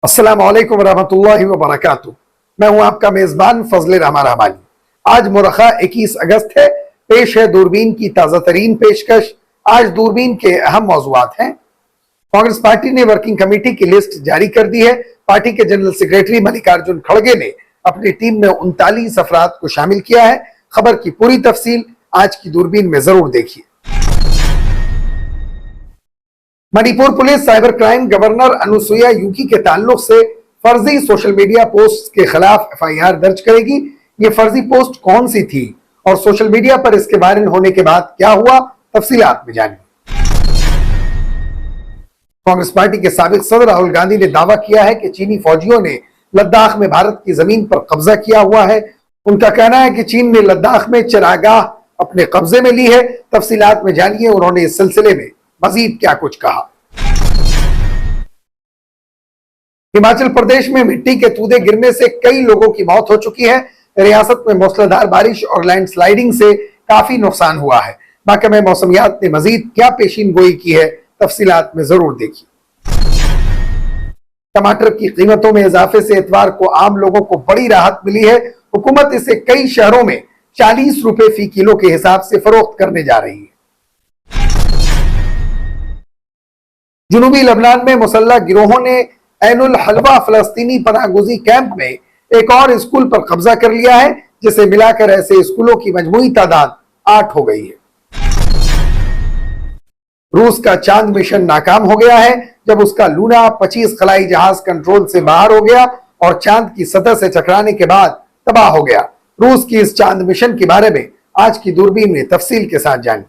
अस्सलामु अलैकुम रहमतुल्लाहि व बरकातुहू। मैं हूं आपका मेजबान फजले रहमान रहमानी। आज मुरखा 21 अगस्त है। पेश है दूरबीन की ताजा तरीन पेशकश। आज दूरबीन के अहम मौजुआत हैं। कांग्रेस पार्टी ने वर्किंग कमेटी की लिस्ट जारी कर दी है। पार्टी के जनरल सेक्रेटरी मल्लिकार्जुन खड़गे ने अपनी टीम में 39 अफराद को शामिल किया है। खबर की पूरी तफसील आज की दूरबीन में जरूर देखिए। Manipur police cyber crime governor Anusuiya Uikey के ताल्लुक से फर्जी सोशल मीडिया पोस्ट के खिलाफ एफआईआर दर्ज करेगी। ये फर्जी पोस्ट कौन सी थी और सोशल मीडिया पर इसके वायरल होने के बाद क्या हुआ, तफसीलात में जानिए। कांग्रेस पार्टी के साबिक सदर राहुल गांधी ने दावा किया है कि चीनी फौजियों ने लद्दाख में भारत की जमीन पर कब्जा किया हुआ है। उनका कहना है कि चीन ने लद्दाख में चरागाह अपने कब्जे में ली है। तफसीलात में जानिए उन्होंने इस सिलसिले में मजीद क्या कुछ कहा। हिमाचल प्रदेश में मिट्टी के तूदे गिरने से कई लोगों की मौत हो चुकी है। रियासत में मूसलाधार बारिश और लैंडस्लाइडिंग से काफी नुकसान हुआ है। महकमे मौसमियात ने मजीद क्या पेशीन गोई की है, तफसीलात में जरूर देखिए। टमाटर की कीमतों में इजाफे से इतवार को आम लोगों को बड़ी राहत मिली है। हुकूमत इसे कई शहरों में 40 रुपए फी किलो के हिसाब से फरोख्त करने जा रही है। जुनूबी लबनान में मुसल्लह गिरोहों ने ऐनुल हलवा फलस्तीनी पनाहगुजी कैंप में एक और स्कूल पर कब्जा कर लिया है, जिसे मिलाकर ऐसे स्कूलों की मजमूई तादाद 8 हो गई है। रूस का चांद मिशन नाकाम हो गया है जब उसका लूना 25 खलाई जहाज कंट्रोल से बाहर हो गया और चांद की सतह से टकराने के बाद तबाह हो गया। रूस की इस चांद मिशन के बारे में आज की दूरबीन में तफसील के साथ जानिए।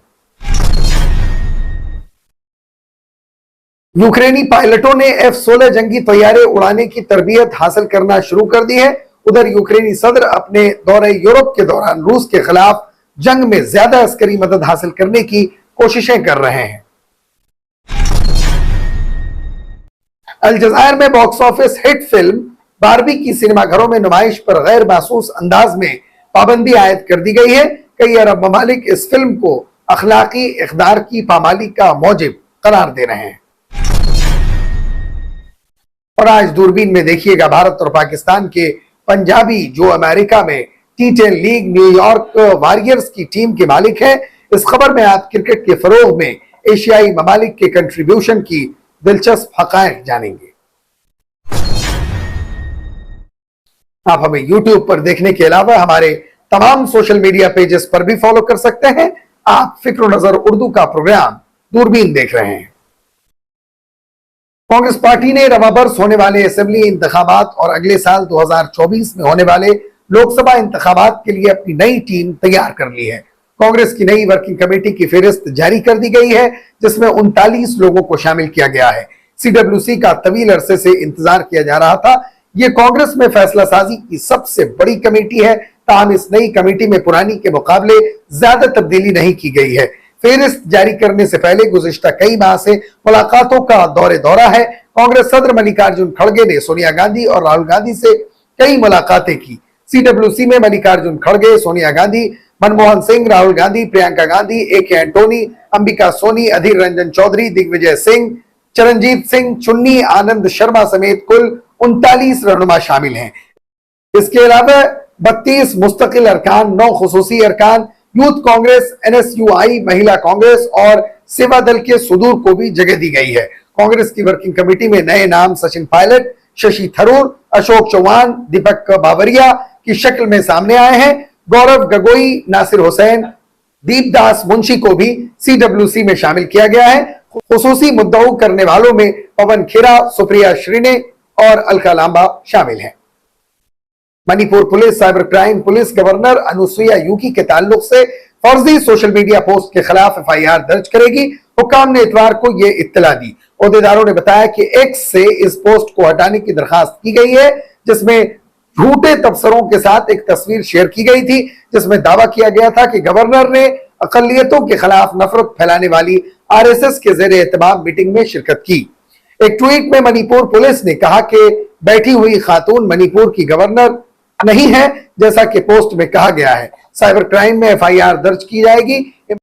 यूक्रेनी पायलटों ने F-16 जंगी तैयारे उड़ाने की तरबियत हासिल करना शुरू कर दी है। उधर यूक्रेनी सदर अपने दौरे यूरोप के दौरान रूस के खिलाफ जंग में ज्यादा अस्करी मदद हासिल करने की कोशिशें कर रहे हैं। अलजज़ायर में box office hit film Barbie की सिनेमाघरों में नुमाइश पर गैर महसूस अंदाज में पाबंदी आयद कर दी गई है। कई अरब ममालिक इस फिल्म को अखलाकी इक़दार की पामाली का मौजिब करार दे रहे हैं। और आज दूरबीन में देखिएगा, भारत और पाकिस्तान के पंजाबी जो अमेरिका में T10 लीग न्यूयॉर्क वॉरियर्स की टीम के मालिक हैं। इस खबर में आप क्रिकेट के फरोग में एशियाई ममालिक के कंट्रीब्यूशन की दिलचस्प हकायक जानेंगे। आप हमें YouTube पर देखने के अलावा हमारे तमाम सोशल मीडिया पेजेस पर भी फॉलो कर सकते हैं। आप फिक्र नजर उर्दू का प्रोग्राम दूरबीन देख रहे हैं। कांग्रेस पार्टी ने रवा बरस होने वाले असेंबली इंतखाबात और अगले साल 2024 में होने वाले लोकसभा इंतखाबात के लिए अपनी नई टीम तैयार कर ली है। कांग्रेस की नई वर्किंग कमेटी की फेहरिस्त जारी कर दी गई है, जिसमें 39 लोगों को शामिल किया गया है। CWC का तवील अरसे से इंतजार किया जा रहा था। यह कांग्रेस में फैसला साजी की सबसे बड़ी कमेटी है। ताहम इस नई कमेटी में पुरानी के मुकाबले ज्यादा तब्दीली नहीं की गई है। फेहरिस्त जारी करने से पहले गुज़िश्ता कई माह से मुलाकातों का दौरा है। कांग्रेस सदर मल्लिकार्जुन खड़गे ने सोनिया गांधी और राहुल गांधी से कई मुलाकातें की। CWC में मल्लिकार्जुन खड़गे, सोनिया गांधी, मनमोहन सिंह, राहुल गांधी, प्रियंका गांधी, AK एंटोनी, अंबिका सोनी, अधीर रंजन चौधरी, दिग्विजय सिंह, चरणजीत सिंह, चुन्नी, आनंद शर्मा समेत कुल 39 रहनुमा शामिल हैं। इसके अलावा 32 मुस्तकिल अरकान, 9 खुसूसी अरकान, यूथ कांग्रेस, NSUI, महिला कांग्रेस और सेवा दल के सुदूर को भी जगह दी गई है। कांग्रेस की वर्किंग कमेटी में नए नाम सचिन पायलट, शशि थरूर, अशोक चौहान, दीपक बावरिया की शक्ल में सामने आए हैं। गौरव गगोई, नासिर हुसैन, दीपदास मुंशी को भी CWC में शामिल किया गया है। खुसूसी मुद्दाओं करने वालों में पवन खेरा, सुप्रिया श्रीने और अलका लांबा शामिल हैं। Manipur police cyber crime police governor Anusuiya Uikey के ताल्लुक से फर्जी सोशल मीडिया पोस्ट के खिलाफ एफआईआर दर्ज करेगी। हुक्काम ने इतवार को यह इत्तला दी। ओहदेदारों ने बताया कि X से इस पोस्ट को हटाने की दरखास्त की गई है, जिसमें झूठे तबसरों के साथ एक तस्वीर शेयर की गई थी, जिसमें दावा किया गया था कि गवर्नर ने अकलियतों के खिलाफ नफरत फैलाने वाली RSS के जेर एहतमाम मीटिंग में शिरकत की। एक ट्वीट में मणिपुर पुलिस ने कहा कि बैठी हुई खातून मणिपुर की गवर्नर नहीं है, जैसा कि पोस्ट में कहा गया है। साइबर क्राइम में एफआईआर दर्ज की जाएगी।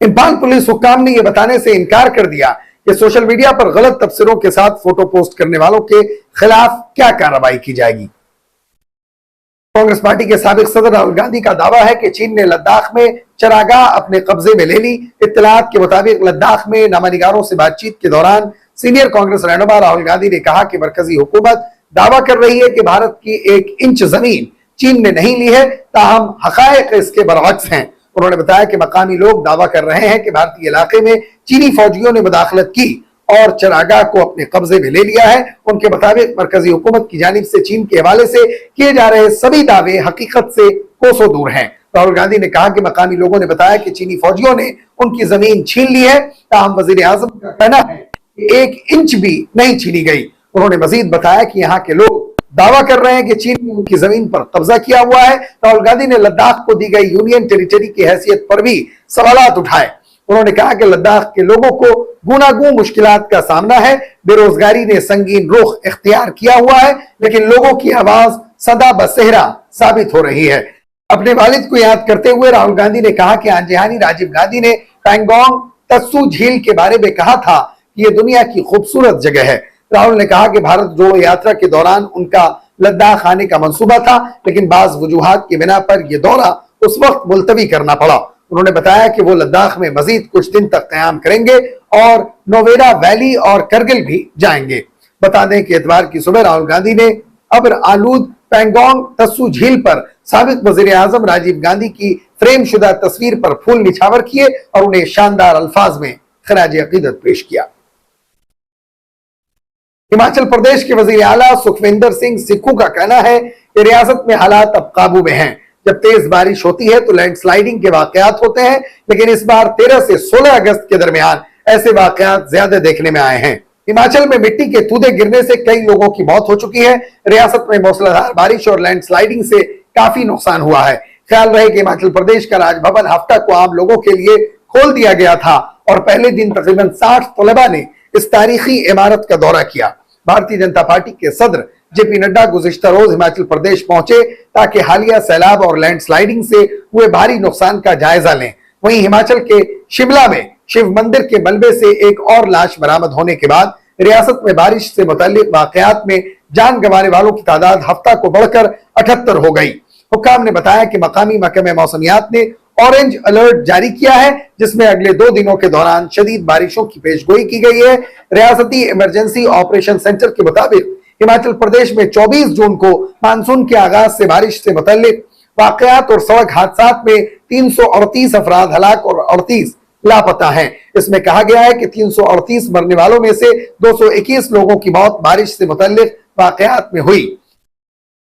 इम्फाल पुलिस हुक्काम ने यह बताने से इनकार कर दिया कि सोशल मीडिया पर गलत तबसरों के साथ फोटो पोस्ट करने वालों के खिलाफ क्या कार्रवाई की जाएगी। कांग्रेस पार्टी के साबिक सदर राहुल गांधी का दावा है कि चीन ने लद्दाख में चरागाह अपने कब्जे में ले ली। इत्तलात के मुताबिक लद्दाख में नामानिगारों से बातचीत के दौरान सीनियर कांग्रेस रहनुमा राहुल गांधी ने कहा कि मरकजी हुकूमत दावा कर रही है कि भारत की 1 इंच जमीन चीन ने नहीं ली है, ताहम हकायक इसके बरअक्स हैं। उन्होंने बताया कि मकामी लोग दावा कर रहे हैं कि भारतीय इलाके में चीनी फौजियों ने मुदाखलत की और चरागाह को अपने कब्जे में ले लिया है। उनके मुताबिक मरकजी हुकूमत की जानिब से चीन के हवाले से किए जा रहे सभी दावे हकीकत से कोसों दूर हैं। राहुल गांधी ने कहा कि मकामी लोगों ने बताया कि चीनी फौजियों ने उनकी जमीन छीन ली है, ताहम वजीर आजम का कहना है कि 1 इंच भी नहीं छीनी गई। उन्होंने मजीद बताया कि यहाँ के लोग दावा कर रहे हैं कि चीन ने उनकी जमीन पर कब्जा किया हुआ है। राहुल गांधी ने लद्दाख को दी गई यूनियन टेरिटरी की हैसियत पर भी सवालात उठाए। उन्होंने कहा कि लद्दाख के लोगों को गुनागू मुश्किलात का सामना है, बेरोजगारी ने संगीन रुख इख्तियार किया हुआ है, लेकिन लोगों की आवाज सदा बसेहरा साबित हो रही है। अपने वालिद को याद करते हुए राहुल गांधी ने कहा कि आंजहानी राजीव गांधी ने पैंगोंग त्सु झील के बारे में कहा था कि यह दुनिया की खूबसूरत जगह है। राहुल ने कहा कि भारत जोड़ो यात्रा के दौरान उनका लद्दाख आने का मंसूबा था, लेकिन बाज वजूहात की बिना पर यह दौरा उस वक्त मुलतवी करना पड़ा। उन्होंने बताया कि वो लद्दाख में मजीद कुछ दिन तक कयाम करेंगे और नोवेरा वैली और करगिल भी जाएंगे। बता दें कि इतवार की सुबह राहुल गांधी ने अब्र आलूद पैंगोंग त्सु झील पर साबिक वजीर आजम राजीव गांधी की फ्रेम शुदा तस्वीर पर फूल निछावर किए और उन्हें शानदार अल्फाज में खराज अकीदत पेश किया। हिमाचल प्रदेश के वजीर आला सुखविंदर सिंह सिक्खू का कहना है कि रियासत में हालात अब काबू में हैं। जब तेज बारिश होती है तो लैंडस्लाइडिंग के वाकयात होते हैं, लेकिन इस बार 13 से 16 अगस्त के दरमियान ऐसे वाकयात ज्यादा देखने में आए हैं। हिमाचल में मिट्टी के तूदे गिरने से कई लोगों की मौत हो चुकी है। रियासत में मूसलाधार बारिश और लैंडस्लाइडिंग से काफी नुकसान हुआ है। ख्याल रहे कि हिमाचल प्रदेश का राजभवन हफ्ता को आम लोगों के लिए खोल दिया गया था और पहले दिन तकरीबन 60 तलबा ने इस तारीखी इमारत का दौरा किया। भारतीय जनता पार्टी के सदर जेपी नड्डा गुज़िश्ता रोज हिमाचल प्रदेश पहुंचे ताकि हालिया सैलाब और लैंडस्लाइडिंग से हुए भारी नुकसान का जायजा लें। वहीं हिमाचल के शिमला में शिव मंदिर के मलबे से एक और लाश बरामद होने के बाद रियासत में बारिश से मुताल्लिक वाकयात में जान गंवाने वालों की तादाद हफ्ता को बढ़कर 78 हो गई। हुक्काम ने बताया कि मकामी महकमे मौसमियात ने ऑरेंज अलर्ट जारी किया है, जिसमें अगले 2 दिनों के दौरान शदीद बारिशों की पेशगोई की गई है। रियासती इमरजेंसी ऑपरेशन सेंटर के मुताबिक हिमाचल प्रदेश में 24 जून को मानसून के आगाज से बारिश से मुताल्लिक वाकयात और सड़क हादसात में 338 अफराद हलाक और 38 लापता हैं। इसमें कहा गया है कि 338 मरने वालों में से 221 लोगों की मौत बारिश से मुताल्लिक वाकयात में हुई।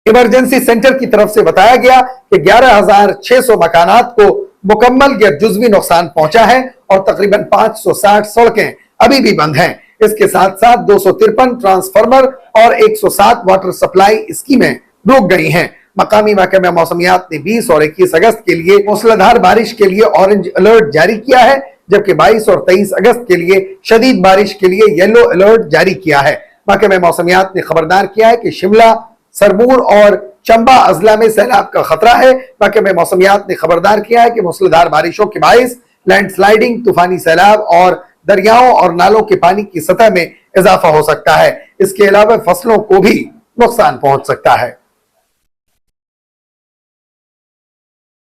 इमरजेंसी सेंटर की तरफ से बताया गया कि 11,600 मकानात को मुकम्मल या जुज़वी नुकसान पहुंचा है और तकरीबन 560 सड़कें अभी भी बंद हैं। इसके साथ साथ 253 ट्रांसफार्मर और 107 वाटर सप्लाई स्कीमें रुक गई हैं। मकामी महकमे मौसमियात ने 20 और 21 अगस्त के लिए मूसलाधार बारिश के लिए ऑरेंज अलर्ट जारी किया है, जबकि 22 और 23 अगस्त के लिए शदीद बारिश के लिए येलो अलर्ट जारी किया है। महकमे मौसमियात ने खबरदार किया है कि शिमला, सरमूर और चंबा अजला में सैलाब का खतरा है। महकमे मौसमियात ने खबरदार किया है कि मूसलाधार बारिशों के बायस लैंडस्लाइडिंग, तूफानी सैलाब और दरियाओं और नालों के पानी की सतह में इजाफा हो सकता है। इसके अलावा फसलों को भी नुकसान पहुंच सकता है।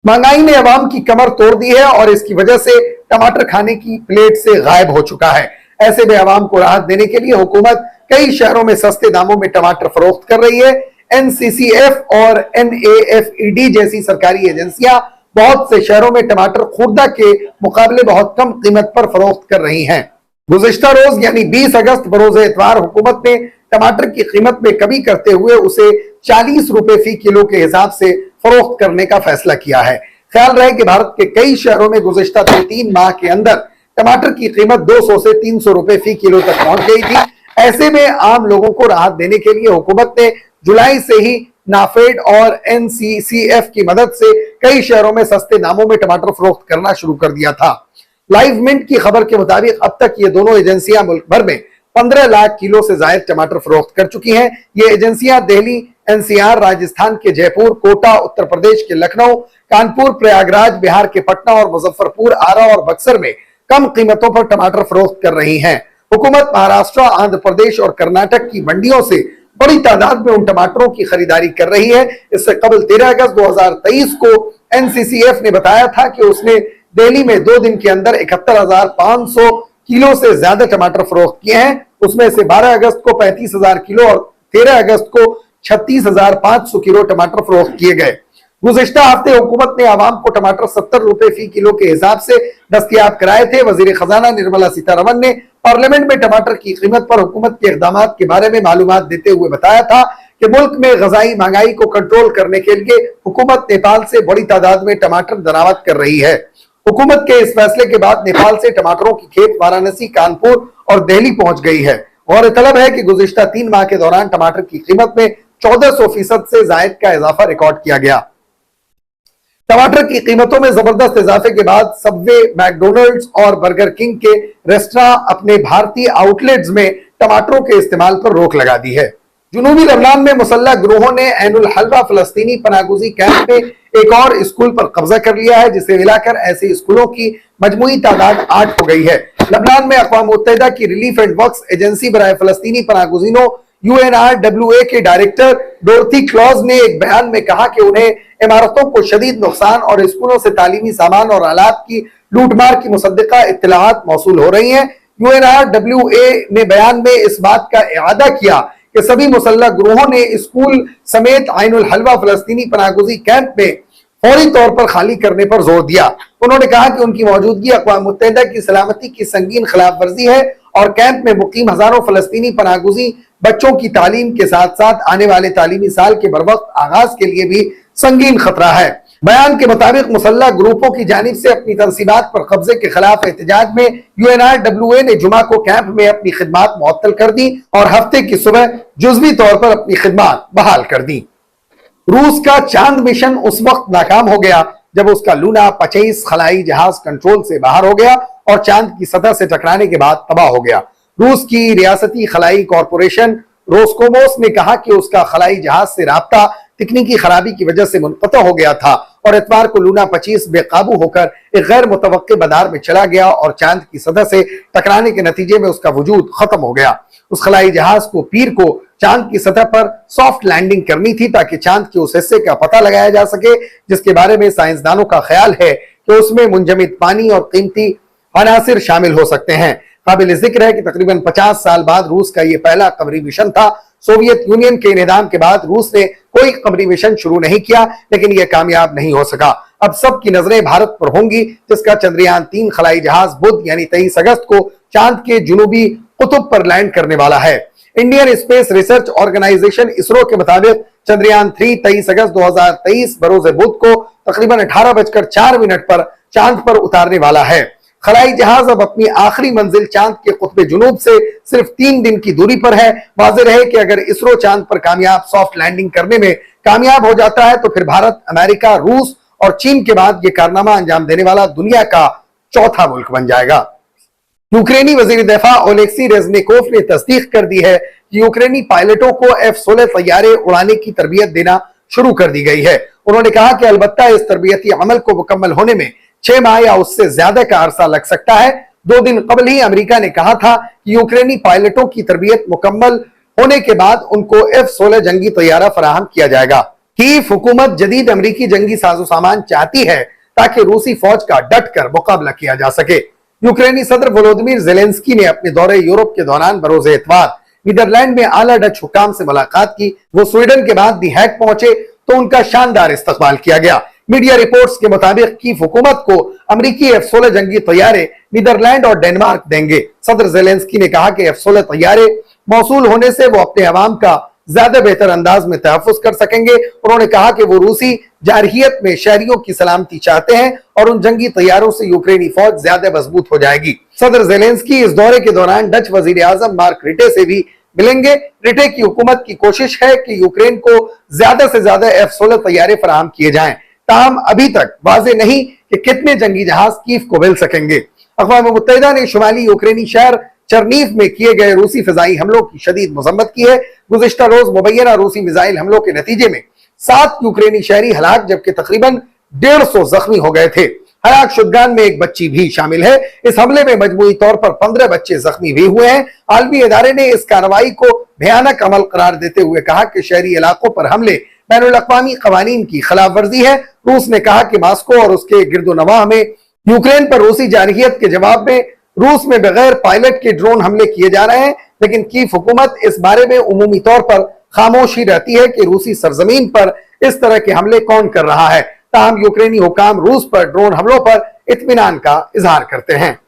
महंगाई ने अवाम की कमर तोड़ दी है और इसकी वजह से टमाटर खाने की प्लेट से गायब हो चुका है। ऐसे में अवाम को राहत देने के लिए हुकूमत कई शहरों में सस्ते दामों में टमाटर फरोख्त कर रही है। एनसीसीएफ और NAFED जैसी सरकारी एजेंसियां बहुत से शहरों में टमाटर खुर्दा के मुकाबले बहुत कम कीमत पर फरोख्त कर रही हैं। गुज़िश्ता रोज यानी 20 अगस्त बरोज इतवार हुकूमत ने टमाटर की कीमत में कमी करते हुए उसे 40 रुपए फी किलो के हिसाब से फरोख्त करने का फैसला किया है। ख्याल रहे कि भारत के कई शहरों में गुज़िश्ता 2-3 माह के अंदर टमाटर की कीमत 200 से 300 रुपए फी किलो तक पहुंच गई थी। ऐसे में आम लोगों को राहत देने के लिए हुकूमत ने जुलाई से ही नाफेड और NCCF की मदद से कई शहरों में सस्ते दामों में टमाटर फरोख्त करना शुरू कर दिया था। लाइव मिंट की खबर के मुताबिक अब तक ये दोनों एजेंसियां मुल्क भर में 15 लाख किलो से ज्यादा टमाटर फरोख्त कर चुकी हैं। ये एजेंसियां दिल्ली, NCR, राजस्थान के जयपुर, कोटा, उत्तर प्रदेश के लखनऊ, कानपुर, प्रयागराज, बिहार के पटना और मुजफ्फरपुर, आरा और बक्सर में कम कीमतों पर टमाटर फरोख्त कर रही हैं। हुकूमत महाराष्ट्र, आंध्र प्रदेश और कर्नाटक की मंडियों से बड़ी तादाद में उन टमाटरों की खरीदारी कर रही है। इससे कबल 13 अगस्त 2023 को एनसीसीएफ ने बताया था कि उसने दिल्ली में 2 दिन के अंदर 71,500 किलो से ज्यादा टमाटर फरोख्त किए हैं। उसमें से 12 अगस्त को 35,000 किलो और 13 अगस्त को 36,500 किलो टमाटर फरोख्त किए गए। गुज़िश्ता हफ्ते हुकूमत ने आवाम को टमाटर 70 रुपए फी किलो के हिसाब से दस्तयाब कराए थे। वजीर खजाना निर्मला सीतारमन ने पार्लियामेंट में टमाटर की कीमत पर हुकूमत के इक़दाम के बारे में मालूमात देते हुए बताया था कि मुल्क में ग़ज़ाई महंगाई को कंट्रोल करने के लिए हुकूमत नेपाल से बड़ी तादाद में टमाटर दरामद कर रही है। हुकूमत के इस फैसले के बाद नेपाल से टमाटरों की खेप वाराणसी, कानपुर और दिल्ली पहुंच गई है। गौरतलब है कि गुज़िश्ता 3 माह के दौरान टमाटर की कीमत में 1400% से जायद का इजाफा रिकॉर्ड किया गया। टमाटर की कीमतों में जबरदस्त इजाफे के बाद सबवे, मैकडोनल्ड्स और बर्गर किंग के रेस्टोरेंट अपने भारतीय आउटलेट्स में टमाटरों के इस्तेमाल पर रोक लगा दी है। जुनूबी लबनान में मुसल्लह गिरोहों ने ऐनुल हलवा फलस्तीनी पनागुजी कैंप में एक और स्कूल पर कब्जा कर लिया है, जिसे मिलाकर ऐसे स्कूलों की मजमूई तादाद 8 हो गई है। लबनान में अक़वाम मुत्तहिदा की रिलीफ एंड वर्क्स एजेंसी बराए फलस्तीनी पनागुजीनों UNRWA के डायरेक्टर डोरथी क्लॉज ने एक बयान में कहा कि उन्हें इमारतों को शदीद नुकसान और स्कूलों से तालीमी सामान और आलात की लूटमार की मुसद्दिका इत्तलाआत मौसूल हो रही हैं। UNRWA ने बयान में इस बात का इआदा किया कि सभी मुसल्लह गिरोहों ने स्कूल समेत ऐनुल हलवा फलस्तीनी पनागुजी कैंप में फौरी तौर पर खाली करने पर जोर दिया। उन्होंने कहा कि उनकी मौजूदगी अक़वाम मुत्तहिदा की सलामती की संगीन खिलाफ वर्जी है और कैंप में मुकीम हजारों फलस्तीनी पनागुजी बच्चों की तालीम के साथ साथ आने वाले तालीमी साल के बरवक्त आगाज के लिए भी संगीन खतरा है। बयान के मुताबिक मुसल्लह ग्रुपों की जानिब से अपनी तंसीबात पर कब्जे के खिलाफ एहतजाज में UNRWA ने जुमा को कैंप में अपनी खिदमात मुअत्तल कर दी और हफ्ते की सुबह जुज़वी तौर पर अपनी खिदमात बहाल कर दी। रूस का चांद मिशन उस वक्त नाकाम हो गया जब उसका लूना 25 खलाई जहाज कंट्रोल से बाहर हो गया और चांद की सतह से टकराने के बाद तबाह हो गया। रूस की रियासती खलाई कॉरपोरेशन रोस्कोमोस ने कहा कि उसका खलाई जहाज से राब्ता तकनीकी खराबी की वजह से मुनक़ता हो गया था और इतवार को लूना 25 बेकाबू होकर एक गैर मुतवक्के मदार में चला गया और चांद की सतह से टकराने के नतीजे में उसका वजूद खत्म हो गया। उस खलाई जहाज को पीर को चांद की सतह पर सॉफ्ट लैंडिंग करनी थी ताकि चांद के उस हिस्से का पता लगाया जा सके जिसके बारे में साइंसदानों का ख्याल है कि उसमें मुंजमद पानी और कीमती अनासिर शामिल हो सकते हैं। काबिल जिक्र है कि तकरीबन 50 साल बाद रूस का यह पहला कमरी मिशन था। सोवियत यूनियन के इन्हेदाम के बाद रूस ने कोई कमरी मिशन शुरू नहीं किया, लेकिन यह कामयाब नहीं हो सका। अब सबकी नजरें भारत पर होंगी, जिसका चंद्रयान 3 खलाई जहाज बुध यानी 23 अगस्त को चांद के जुनूबी कुतुब पर लैंड करने वाला है। Indian space research organisation ISRO के मुताबिक चंद्रयान 3 23 अगस्त 2023 बरोज बुध को तकरीबन 18:04 पर चांद पर उतारने वाला है। खलाई जहाज अब अपनी आखिरी मंजिल चांद के कुतबे जुनूब से सिर्फ 3 दिन की दूरी पर है। वाज़ेह रहे कि अगर इसरो चांद पर कामयाब सॉफ्ट लैंडिंग करने में कामयाब हो जाता है तो फिर भारत, अमेरिका, रूस और चीन के बाद यह कारनामा अंजाम देने वाला दुनिया का चौथा मुल्क बन जाएगा। यूक्रेनी वजीर दिफा ओलेक्सी रेज़निकोव ने तस्दीक कर दी है कि यूक्रेनी पायलटों को F-16 तैयारे उड़ाने की तरबियत देना शुरू कर दी गई है। उन्होंने कहा कि अलबत्ता इस तरबियती अमल को मुकम्मल होने में 6 माह या उससे ज्यादा का अरसा लग सकता है। 2 दिन कबल ही अमेरिका ने कहा था कि यूक्रेनी पायलटों की तरबियत मुकम्मल होने के बाद उनको F-16 जंगी तैयारा फराहम किया जाएगा। कीव हुकूमत जदीद अमरीकी जंगी साजो सामान चाहती है ताकि रूसी फौज का डट कर मुकाबला किया जा सके। यूक्रेनी सदर वोलोदिमीर ज़ेलेंस्की ने अपने दौरे यूरोप के दौरान बरोज़े इतवार नीदरलैंड में आला डच हुकाम से मुलाकात की। वो स्वीडन के बाद दी हैग पहुंचे तो उनका शानदार इस्तकबाल किया गया। मीडिया रिपोर्ट्स के मुताबिक कीव हुकूमत को अमरीकी F-16 जंगी तैयारे नीदरलैंड और डेनमार्क देंगे। सदर ज़ेलेंस्की ने कहा कि F-16 तैयारे मौसूल होने से वो अपने अवाम का ज्यादा बेहतर अंदाज में तहफ़्फ़ुज़ कर सकेंगे। उन्होंने कहा कि वो रूसी जारहियत में शहरियों की सलामती चाहते हैं और उन जंगी तैयारों से यूक्रेनी फौज ज्यादा मजबूत हो जाएगी। सदर ज़ेलेंस्की इस दौरे के दौरान डच वजीर आजम मार्क रिटे से भी मिलेंगे। रिटे की हुकूमत की कोशिश है कि यूक्रेन को ज्यादा से ज्यादा F-16 तैयारे फराहम किए जाएं। ताहम अभी तक वाज़ेह नहीं कि कितने जंगी जहाज कीव को मिल सकेंगे। अक़वाम मुत्तहिदा ने शुमाली यूक्रेनी शहर चरनीव में किए गए रूसी फिजाई हमलों की शदीद मजम्मत की है। गुज़िश्ता रोज मुबैना रूसी मिसाइल हमलों के नतीजे में 7 यूक्रेनी शहरी हलाक जबकि तकरीबन 150 जख्मी हो गए थे। हलाक शुदगान में एक बच्ची भी शामिल है। इस हमले में मजमूई तौर पर 15 बच्चे जख्मी भी हुए हैं। आलमी इदारे ने इस कार्रवाई को भयानक अमल करार देते हुए कहा कि शहरी इलाकों पर हमले बैनुल-अक़वामी क़वानीन की खिलाफ वर्जी है। रूस ने कहा कि मॉस्को और उसके गिरदोनवाह में यूक्रेन पर रूसी जारहियत के जवाब में रूस में बगैर पायलट के ड्रोन हमले किए जा रहे हैं, लेकिन कीव हुकूमत इस बारे में उमूमी तौर पर खामोश ही रहती है कि रूसी सरजमीन पर इस तरह के हमले कौन कर रहा है। ताहम यूक्रेनी हुकाम रूस पर ड्रोन हमलों पर इत्मीनान का इजहार करते हैं।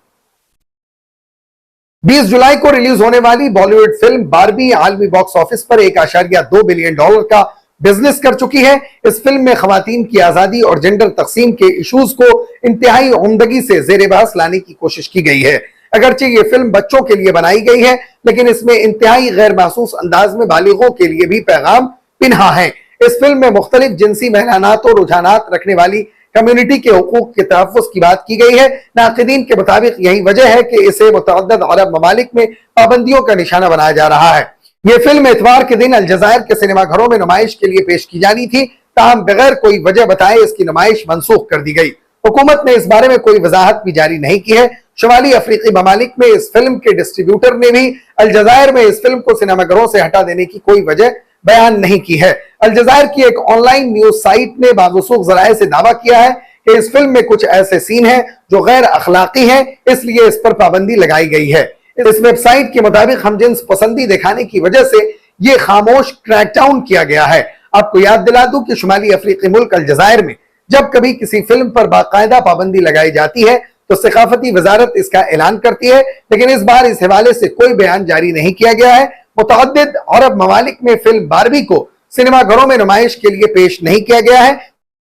20 जुलाई को रिलीज होने वाली बॉलीवुड फिल्म बारबी आलमी बॉक्स ऑफिस पर $1.2 बिलियन का बिजनेस कर चुकी है। इस फिल्म में खवातीन की आजादी और जेंडर तकसीम के इश्यूज को इंतहाई उम्दगी से जेर बहस लाने की कोशिश की गई है। अगरचे ये फिल्म बच्चों के लिए बनाई गई है, लेकिन इसमें इंतहाई गैर महसूस अंदाज में बालिगों के लिए भी पैगाम पिन्हा है। इस फिल्म में मुख्तलिफ जिनसी मेलानात और रुझानात रखने वाली कम्युनिटी के हुकूक के तहफ़्फ़ुज़ की बात की गई है। नाक़िदीन के मुताबिक यही वजह है कि इसे मुतअद्दिद अरब ममालिक में पाबंदियों का निशाना बनाया जा रहा है। यह फिल्म इतवार के दिन अलजज़ायर के सिनेमाघरों में नुमाइश के लिए पेश की जानी थी, ताहम बगैर कोई वजह बताए इसकी नुमाइश मनसूख कर दी गई। हुकूमत ने इस बारे में कोई वजाहत भी जारी नहीं की है। शुमाली अफ्रीकी ममालिक में इस फिल्म के डिस्ट्रीब्यूटर ने भी अलजज़ायर में इस फिल्म को सिनेमाघरों से हटा देने की कोई वजह बयान नहीं की है। अलजज़ायर की एक ऑनलाइन न्यूज साइट ने बावसूख ज़राए से दावा किया है कि इस फिल्म में कुछ ऐसे सीन हैं जो गैर अखलाकी हैं, इसलिए इस पर पाबंदी लगाई गई है। इस वेबसाइट के मुताबिक हमजिन्स पसंदी दिखाने की वजह से यह खामोश क्रैकडाउन किया गया है। आपको याद दिला दूं कि शुमाली अफ्रीकी मुल्क अलजज़ायर में जब कभी किसी फिल्म पर बाकायदा पाबंदी लगाई जाती है तो सकाफती वजारत इसका ऐलान करती है, लेकिन इस बार इस हवाले से कोई बयान जारी नहीं किया गया है। मुतअद्दिद अरब ममालिक में फिल्म बारबी को सिनेमाघरों में नुमाइश के लिए पेश नहीं किया गया है।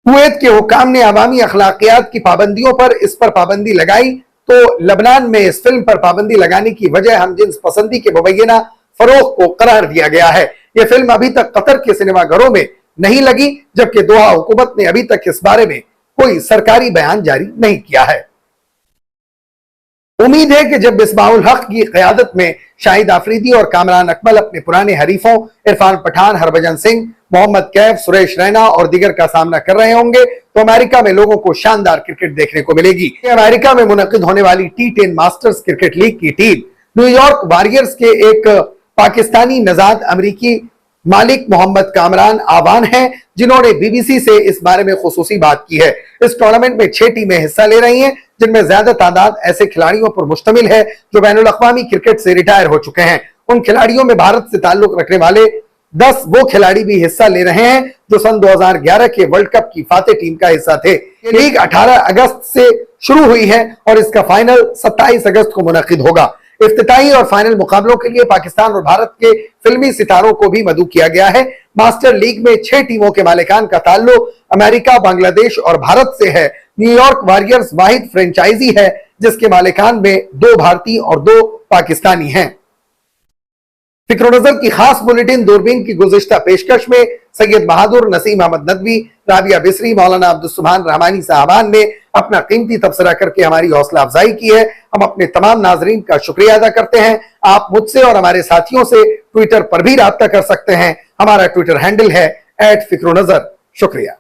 कुवैत के हुकाम ने अवामी अखलाकियात की पाबंदियों पर इस पर पाबंदी लगाई, तो लबनान में इस फिल्म पर पाबंदी लगाने की वजह हमजिन्स पसंदी के मुबैना फरोग को करार दिया गया है। यह फिल्म अभी तक कतर के सिनेमाघरों में नहीं लगी, जबकि दोहा हुकूमत ने अभी तक इस बारे में कोई सरकारी बयान जारी नहीं किया है। उम्मीद है कि जब मिसबाहुल हक की क़यादत में शाहिद आफरीदी और कामरान अकमल अपने पुराने हरीफों इरफान पठान, हरभजन सिंह, मोहम्मद कैफ, सुरेश रैना और दीगर का सामना कर रहे होंगे तो अमेरिका में लोगों को शानदार क्रिकेट देखने को मिलेगी। अमेरिका में मुनक़िद होने वाली T10 मास्टर्स क्रिकेट लीग की टीम न्यूयॉर्क वॉरियर्स के एक पाकिस्तानी नजाद अमरीकी मालिक मोहम्मद कामरान आवान हैं, जिन्होंने बीबीसी से इस बारे में खुसूसी बात की है। इस टूर्नामेंट में 6 टीमें हिस्सा ले रही हैं, जिनमें ज्यादा तादाद ऐसे खिलाड़ियों पर मुश्तमिल है जो बैनुल-अक़वामी क्रिकेट से रिटायर हो चुके हैं। उन खिलाड़ियों में भारत से ताल्लुक रखने वाले 10 वो खिलाड़ी भी हिस्सा ले रहे हैं जो सन 2011 के वर्ल्ड कप की फाते टीम का हिस्सा थे। ये लीग 18 अगस्त से शुरू हुई है और इसका फाइनल 27 अगस्त को मुनक़िद होगा। इफ्तिताही और फाइनल मुकाबलों के लिए पाकिस्तान और भारत के फिल्मी सितारों को भी मदऊ किया गया है। मास्टर लीग में 6 टीमों के मालिकान का ताल्लुक अमेरिका, बांग्लादेश और भारत से है। न्यूयॉर्क वॉरियर्स वाहिद फ्रेंचाइजी है जिसके मालिकान में 2 भारतीय और 2 पाकिस्तानी हैं। फिक्र नजर की खास बुलेटिन दूरबीन की गुज़िश्ता पेशकश में सैयद बहादुर, नसीम अहमद नदवी, राबिया बिसरी, मौलाना अब्दुल सुभान रहमानी साहबान ने अपना कीमती तबसरा करके हमारी हौसला अफजाई की है। हम अपने तमाम नाजरीन का शुक्रिया अदा करते हैं। आप मुझसे और हमारे साथियों से ट्विटर पर भी राब्ता कर सकते हैं। हमारा ट्विटर हैंडल है @फिक्र नजर। शुक्रिया।